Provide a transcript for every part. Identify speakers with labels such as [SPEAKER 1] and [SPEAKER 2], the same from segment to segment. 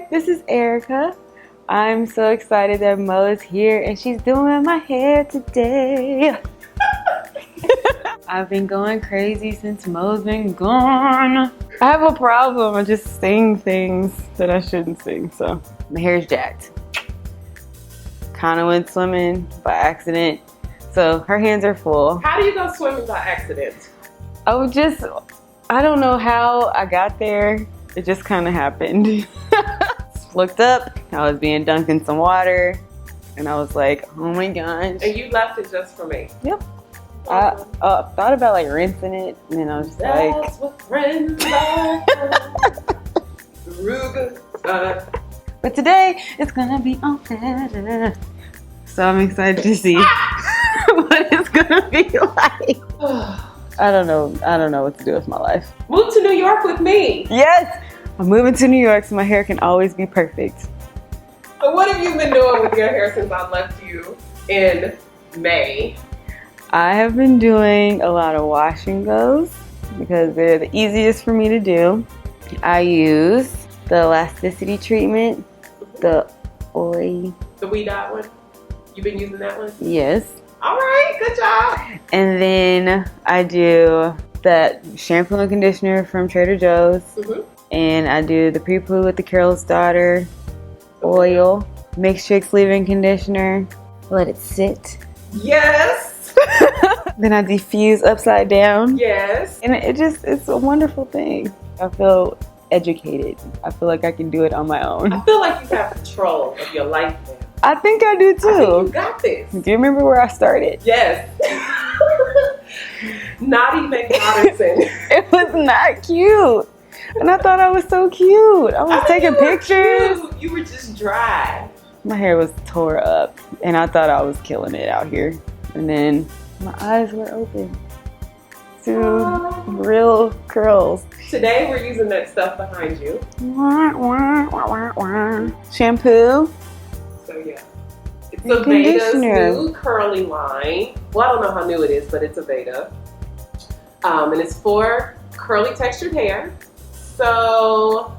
[SPEAKER 1] Hi, this is Erica. I'm so excited that Mo is here and she's doing my hair today. I've been going crazy since Mo's been gone. I have a problem. I just sing things that I shouldn't sing, so my hair's jacked. Kind of went swimming by accident, so her hands are full.
[SPEAKER 2] How do you go swimming by accident?
[SPEAKER 1] I don't know how I got there. It just kind of happened. Looked up, I was being dunked in some water, and I was like, oh my gosh.
[SPEAKER 2] And you left it just for me?
[SPEAKER 1] Yep. I thought about like rinsing it, and then I was just
[SPEAKER 2] That's what friends are.
[SPEAKER 1] But today, it's gonna be on better. So I'm excited to see what it's gonna be like. I don't know what to do with my life.
[SPEAKER 2] Move to New York with me.
[SPEAKER 1] Yes! I'm moving to New York so my hair can always be perfect.
[SPEAKER 2] So what have you been doing with your hair since I left you in May?
[SPEAKER 1] I have been doing a lot of wash and goes because they're the easiest for me to do. I use the elasticity treatment, the oil.
[SPEAKER 2] The We Dot one? You've been using that one?
[SPEAKER 1] Yes.
[SPEAKER 2] All right, good job.
[SPEAKER 1] And then I do that shampoo and conditioner from Trader Joe's. And I do the pre-poo with the Carol's Daughter oil, Mixtrix leave-in conditioner, let it sit.
[SPEAKER 2] Yes.
[SPEAKER 1] Then I diffuse upside down.
[SPEAKER 2] Yes.
[SPEAKER 1] And it's a wonderful thing. I feel educated. I feel like I can do it on my own.
[SPEAKER 2] I feel like you have control of your life now.
[SPEAKER 1] I think I do too.
[SPEAKER 2] I think you got this.
[SPEAKER 1] Do you remember where I started?
[SPEAKER 2] Yes. Not even Goddardson.
[SPEAKER 1] It was not cute. And I thought I was so cute. I was taking pictures.
[SPEAKER 2] Cute. You were just dry.
[SPEAKER 1] My hair was tore up and I thought I was killing it out here. And then my eyes were open to real curls.
[SPEAKER 2] Today we're using that stuff behind you.
[SPEAKER 1] Shampoo.
[SPEAKER 2] So yeah. It's Aveda's new curly line. Well, I don't know how new it is, but it's Aveda. And it's for curly textured hair. So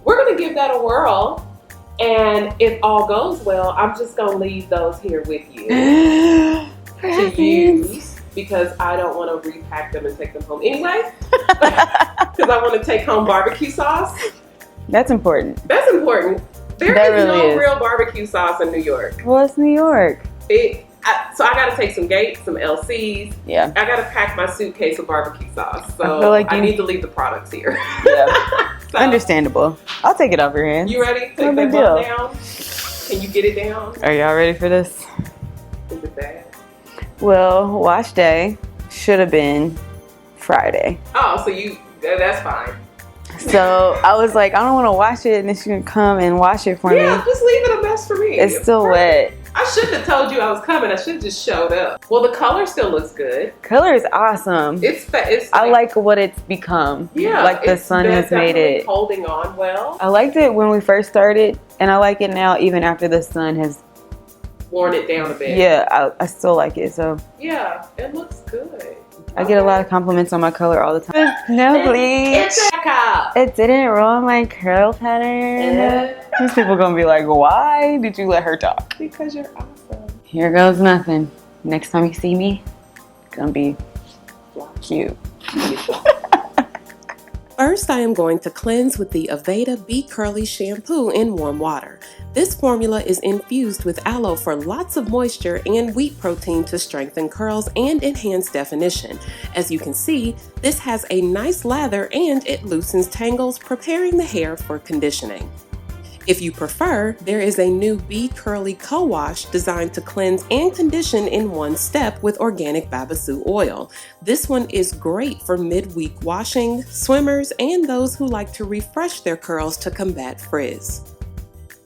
[SPEAKER 2] we're gonna give that a whirl. And if all goes well, I'm just gonna leave those here with you to use because I don't want to repack them and take them home anyway. Because I want to take home barbecue sauce.
[SPEAKER 1] That's important.
[SPEAKER 2] That's important. There is no real barbecue sauce in New York.
[SPEAKER 1] Well, it's New York.
[SPEAKER 2] So I got to take some Gates, some LCs.
[SPEAKER 1] Yeah.
[SPEAKER 2] I got to pack my suitcase with barbecue sauce. So
[SPEAKER 1] I feel like
[SPEAKER 2] I need to leave the products here.
[SPEAKER 1] Yeah. So, understandable. I'll take it off your hands.
[SPEAKER 2] You ready? Take that ball down. Can you get it down?
[SPEAKER 1] Are y'all ready for this?
[SPEAKER 2] Is it bad?
[SPEAKER 1] Well, wash day should have been Friday.
[SPEAKER 2] Oh, so that's fine.
[SPEAKER 1] So I was like, I don't want to wash it, and then she's gonna come and wash it for me.
[SPEAKER 2] Yeah, just leave it a mess for me.
[SPEAKER 1] It's still wet.
[SPEAKER 2] I shouldn't have told you I was coming. I should have just showed up. Well, the color still looks good.
[SPEAKER 1] Color is awesome. I like what it's become.
[SPEAKER 2] Yeah,
[SPEAKER 1] like the sun has made it
[SPEAKER 2] holding on well.
[SPEAKER 1] I liked it when we first started, and I like it now even after the sun has
[SPEAKER 2] worn it down a bit.
[SPEAKER 1] Yeah, I still like it. So
[SPEAKER 2] yeah, it looks good.
[SPEAKER 1] I get a lot of compliments on my color all the time. No bleach. It didn't ruin my curl pattern. These people gonna be like, why did you let her talk?
[SPEAKER 2] Because you're awesome.
[SPEAKER 1] Here goes nothing. Next time you see me, it's gonna be cute.
[SPEAKER 2] First, I am going to cleanse with the Aveda Be Curly shampoo in warm water. This formula is infused with aloe for lots of moisture and wheat protein to strengthen curls and enhance definition. As you can see, this has a nice lather and it loosens tangles, preparing the hair for conditioning. If you prefer, there is a new Be Curly co-wash designed to cleanse and condition in one step with organic babassu oil. This one is great for mid-week washing, swimmers, and those who like to refresh their curls to combat frizz.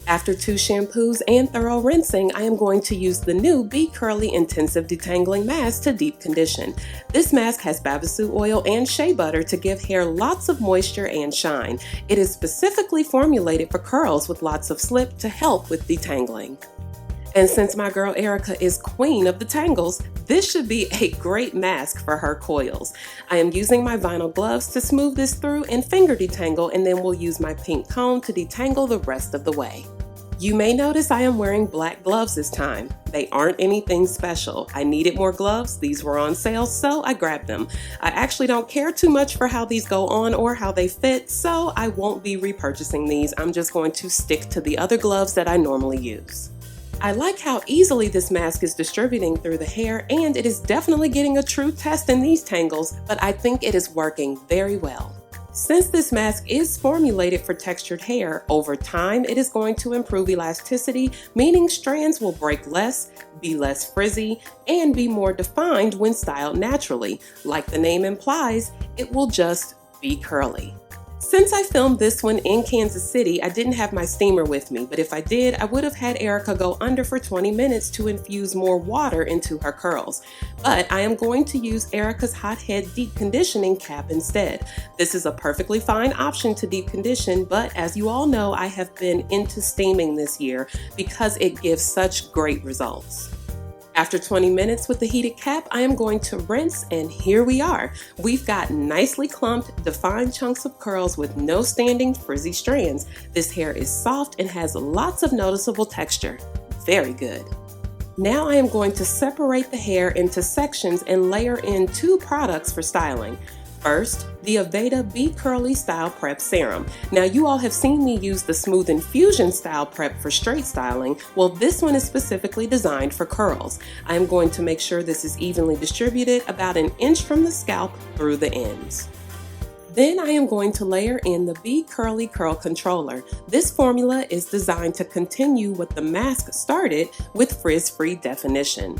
[SPEAKER 2] After 2 shampoos and thorough rinsing, I am going to use the new Be Curly Intensive Detangling Mask to deep condition. This mask has babassu oil and shea butter to give hair lots of moisture and shine. It is specifically formulated for curls with lots of slip to help with detangling. And since my girl Erica is queen of the tangles, this should be a great mask for her coils. I am using my vinyl gloves to smooth this through and finger detangle, and then we'll use my pink comb to detangle the rest of the way. You may notice I am wearing black gloves this time. They aren't anything special. I needed more gloves, these were on sale, so I grabbed them. I actually don't care too much for how these go on or how they fit, so I won't be repurchasing these. I'm just going to stick to the other gloves that I normally use. I like how easily this mask is distributing through the hair, and it is definitely getting a true test in these tangles, but I think it is working very well. Since this mask is formulated for textured hair, over time it is going to improve elasticity, meaning strands will break less, be less frizzy, and be more defined when styled naturally. Like the name implies, it will just be curly. Since I filmed this one in Kansas City, I didn't have my steamer with me, but if I did, I would have had Erica go under for 20 minutes to infuse more water into her curls. But I am going to use Erica's Hot Head Deep Conditioning Cap instead. This is a perfectly fine option to deep condition, but as you all know, I have been into steaming this year because it gives such great results. After 20 minutes with the heated cap, I am going to rinse, and here we are. We've got nicely clumped, defined chunks of curls with no standing frizzy strands. This hair is soft and has lots of noticeable texture. Very good. Now I am going to separate the hair into sections and layer in 2 products for styling. First, the Aveda Be Curly Style Prep Serum. Now you all have seen me use the Smooth Infusion Style Prep for straight styling. Well, this one is specifically designed for curls. I am going to make sure this is evenly distributed about an inch from the scalp through the ends. Then I am going to layer in the Be Curly Curl Controller. This formula is designed to continue what the mask started with frizz-free definition.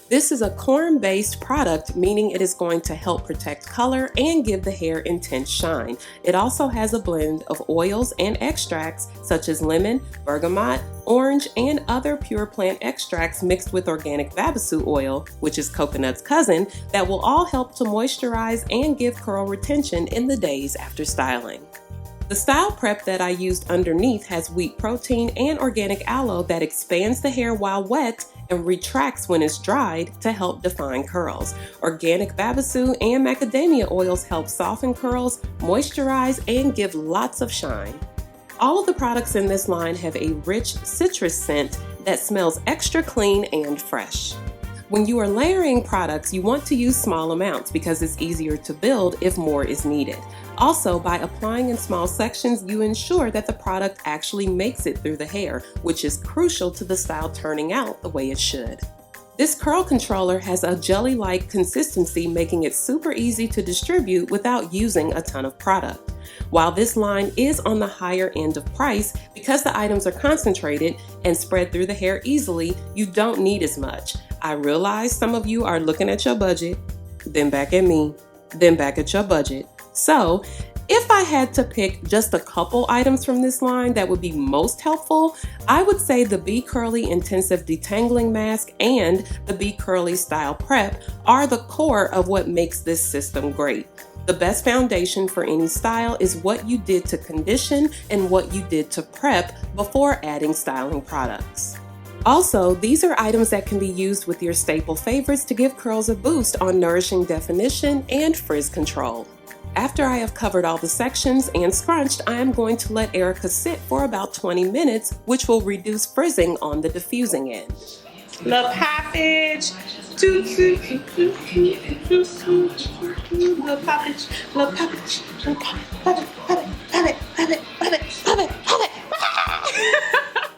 [SPEAKER 2] This is a corn-based product, meaning it is going to help protect color and give the hair intense shine. It also has a blend of oils and extracts such as lemon, bergamot, orange, and other pure plant extracts mixed with organic babasu oil, which is coconut's cousin, that will all help to moisturize and give curl retention in the days after styling. The style prep that I used underneath has wheat protein and organic aloe that expands the hair while wet and retracts when it's dried to help define curls. Organic babasu and macadamia oils help soften curls, moisturize, and give lots of shine. All of the products in this line have a rich citrus scent that smells extra clean and fresh. When you are layering products, you want to use small amounts because it's easier to build if more is needed. Also, by applying in small sections, you ensure that the product actually makes it through the hair, which is crucial to the style turning out the way it should. This curl controller has a jelly-like consistency, making it super easy to distribute without using a ton of product. While this line is on the higher end of price, because the items are concentrated and spread through the hair easily, you don't need as much. I realize some of you are looking at your budget, then back at me, then back at your budget. So, if I had to pick just a couple items from this line that would be most helpful, I would say the Be Curly Intensive Detangling Mask and the Be Curly Style Prep are the core of what makes this system great. The best foundation for any style is what you did to condition and what you did to prep before adding styling products. Also, these are items that can be used with your staple favorites to give curls a boost on nourishing definition and frizz control. After I have covered all the sections and scrunched, I am going to let Erica sit for about 20 minutes, which will reduce frizzing on the diffusing end.
[SPEAKER 1] Little poppage, little poppage, little poppage, little poppage.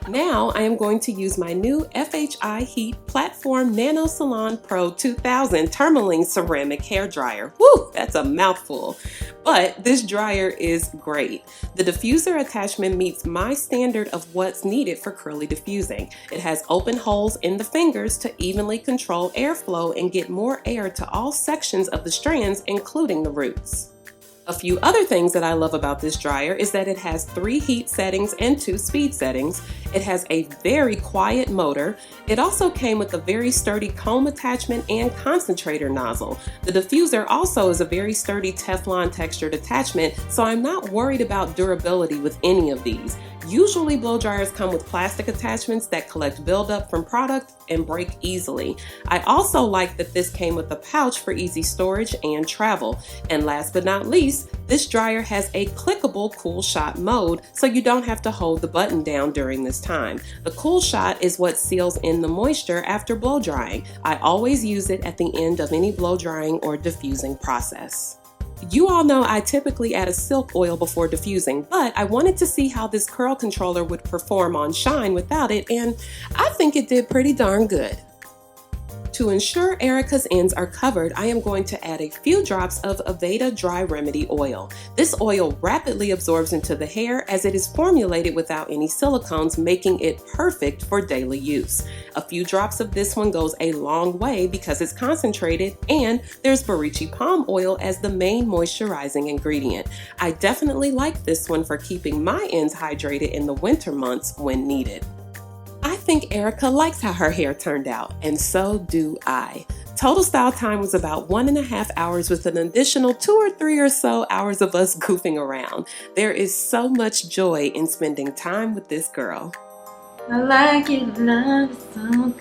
[SPEAKER 2] Now I am going to use my new FHI Heat Platform Nano Salon Pro 2000 Tourmaline ceramic hair dryer. Woo, that's a mouthful. But this dryer is great. The diffuser attachment meets my standard of what's needed for curly diffusing. It has open holes in the fingers to evenly control airflow and get more air to all sections of the strands, including the roots. A few other things that I love about this dryer is that it has 3 heat settings and 2 speed settings. It has a very quiet motor. It also came with a very sturdy comb attachment and concentrator nozzle. The diffuser also is a very sturdy Teflon textured attachment, so I'm not worried about durability with any of these. Usually blow dryers come with plastic attachments that collect buildup from product and break easily. I also like that this came with a pouch for easy storage and travel. And last but not least, this dryer has a clickable cool shot mode, so you don't have to hold the button down during this time. The cool shot is what seals in the moisture after blow drying. I always use it at the end of any blow drying or diffusing process. You all know I typically add a silk oil before diffusing, but I wanted to see how this curl controller would perform on shine without it, and I think it did pretty darn good. To ensure Erica's ends are covered, I am going to add a few drops of Aveda Dry Remedy oil. This oil rapidly absorbs into the hair as it is formulated without any silicones, making it perfect for daily use. A few drops of this one goes a long way because it's concentrated, and there's Barichi palm oil as the main moisturizing ingredient. I definitely like this one for keeping my ends hydrated in the winter months when needed. I think Erica likes how her hair turned out, and so do I. Total style time was about 1.5 hours with an additional 2 or 3 or so hours of us goofing around. There is so much joy in spending time with this girl.
[SPEAKER 1] I like it, love is so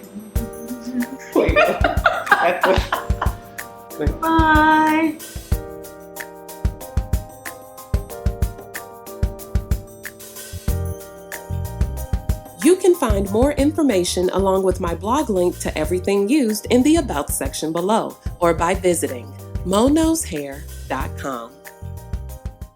[SPEAKER 1] good. Bye.
[SPEAKER 2] You can find more information along with my blog link to everything used in the About section below, or by visiting monoshair.com.